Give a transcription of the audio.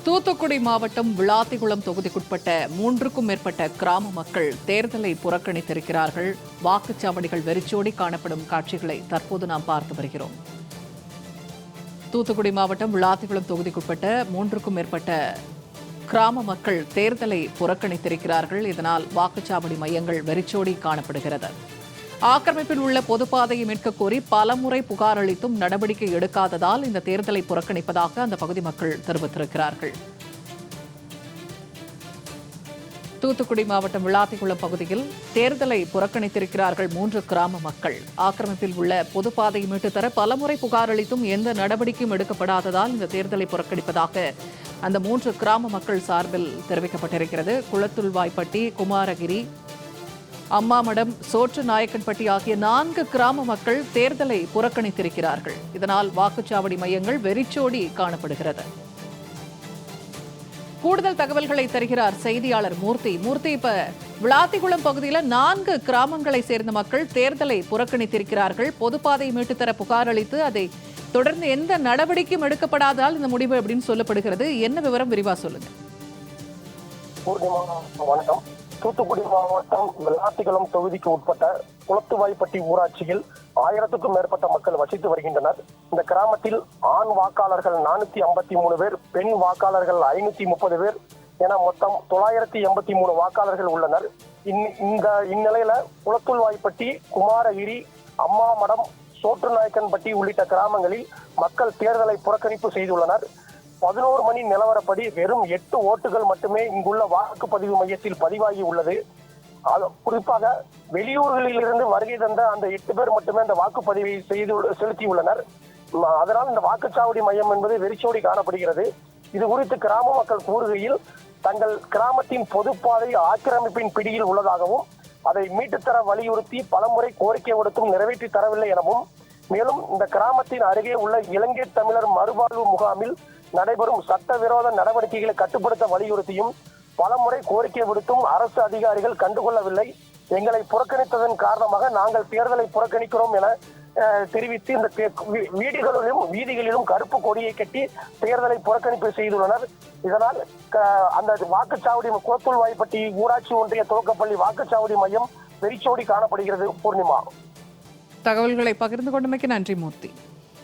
தூத்துக்குடி மாவட்டம் விளாத்திகுளம் தொகுதிக்குட்பட்ட 3க்கும் மேற்பட்ட கிராம மக்கள் தேர்தலை புறக்கணித்திருக்கிறார்கள். வாக்குச்சாவடிகள் வெறிச்சோடி காணப்படும் காட்சிகளை தற்போது நாம் பார்த்து வருகிறோம். தூத்துக்குடி மாவட்டம் விளாத்திகுளம் தொகுதிக்குட்பட்ட 3க்கும் மேற்பட்ட கிராம மக்கள் தேர்தலை புறக்கணித்திருக்கிறார்கள். இதனால் வாக்குச்சாவடி மையங்கள் வெறிச்சோடி காணப்படுகிறது. ஆக்கிரமிப்பில் உள்ள பொதுப்பாதையை மீட்கக் கோரி பலமுறை புகார் அளித்தும் நடவடிக்கை எடுக்காததால் இந்த தேர்தலை புறக்கணிப்பதாக அந்த பகுதி மக்கள் தெரிவித்திருக்கிறார்கள். தூத்துக்குடி மாவட்டம் விளாத்திகுளம் பகுதியில் தேர்தலை புறக்கணித்திருக்கிறார்கள் 3 கிராம மக்கள். ஆக்கிரமிப்பில் உள்ள பொதுப்பாதையை மீட்டுத் தர பலமுறை புகார் அளித்தும் எந்த நடவடிக்கையும் எடுக்கப்படாததால் இந்த தேர்தலை புறக்கணிப்பதாக அந்த 3 கிராம மக்கள் சார்பில் தெரிவிக்கப்பட்டிருக்கிறது. குளத்துள்வாய்ப்பட்டி, குமாரகிரி, அம்மாமடம், சோற்று நாயக்கன்பட்டி ஆகிய 4 கிராம மக்கள் தேர்தலை புறக்கணித்திருக்கிறார்கள். இதனால் வாக்குச்சாவடி மையங்கள் வெறிச்சோடி காணப்படுகிறது. கூடுதல் தகவல்களை தருகிறார் செய்தியாளர் மூர்த்தி. இப்ப விளாத்திகுளம் பகுதியில் 4 கிராமங்களை சேர்ந்த மக்கள் தேர்தலை புறக்கணித்திருக்கிறார்கள். பொதுப்பாதை மீட்டுத்தர புகார் அளித்து அதை தொடர்ந்து எந்த நடவடிக்கையும் எடுக்கப்படாதால் இந்த முடிவு அப்படின்னு சொல்லப்படுகிறது. என்ன விவரம் விரிவா சொல்லுங்க. வணக்கம். தூத்துக்குடி மாவட்டம் விளாத்திகுளம் தொகுதிக்கு உட்பட்ட குளத்துவாய்ப்பட்டி ஊராட்சியில் 1000க்கும் மேற்பட்ட மக்கள் வசித்து வருகின்றனர். இந்த கிராமத்தில் ஆண் வாக்காளர்கள் 453 பேர், பெண் வாக்காளர்கள் 530 பேர் என மொத்தம் 983 வாக்காளர்கள் உள்ளனர். இந்நிலையில குளத்துவாய்ப்பட்டி, குமாரகிரி, அம்மாமடம், சோற்றுநாயக்கன்பட்டி உள்ளிட்ட கிராமங்களில் மக்கள் தேர்தலை புறக்கணிப்பு செய்துள்ளனர். 11 மணி நிலவரப்படி வெறும் 8 ஓட்டுகள் மட்டுமே இங்குள்ள வாக்குப்பதிவு மையத்தில் பதிவாகி உள்ளது. குறிப்பாக வெளியூர்களில் இருந்து வருகை தந்த அந்த 8 பேர் மட்டுமே அந்த வாக்குப்பதிவை செலுத்தியுள்ளனர். அதனால் இந்த வாக்குச்சாவடி மையம் என்பது வெறிச்சோடி காணப்படுகிறது. இது குறித்து கிராம மக்கள் கூறுகையில் தங்கள் கிராமத்தின் பொதுப்பாதை ஆக்கிரமிப்பின் பிடியில் உள்ளதாகவும் அதை மீட்டுத்தர வலியுறுத்தி பலமுறை கோரிக்கை விடுத்தும் நிறைவேற்றி தரவில்லை எனவும், மேலும் இந்த கிராமத்தின் அருகே உள்ள இலங்கை தமிழர் மறுவாழ்வு முகாமில் நடைபெறும் சட்டவிரோத நடவடிக்கைகளை கட்டுப்படுத்த வலியுறுத்தியும் பலமுறை கோரிக்கை விடுத்தும் அரசு அதிகாரிகள் கண்டுகொள்ளவில்லை. எங்களை புறக்கணித்ததன் காரணமாக நாங்கள் தேர்தலை புறக்கணிக்கிறோம் என தெரிவித்து இந்த வீதிகளிலும் கருப்பு கொடியை கட்டி தேர்தலை புறக்கணிப்பு செய்துள்ளனர். இதனால் அந்த வாக்குச்சாவடி குளத்துள்வாய்ப்பட்டி ஊராட்சி ஒன்றிய துவக்கப்பள்ளி வாக்குச்சாவடி மையம் வெறிச்சோடி காணப்படுகிறது. பூர்ணிமா, தகவல்களை பகிர்ந்து கொண்டமைக்கு நன்றி மூர்த்தி.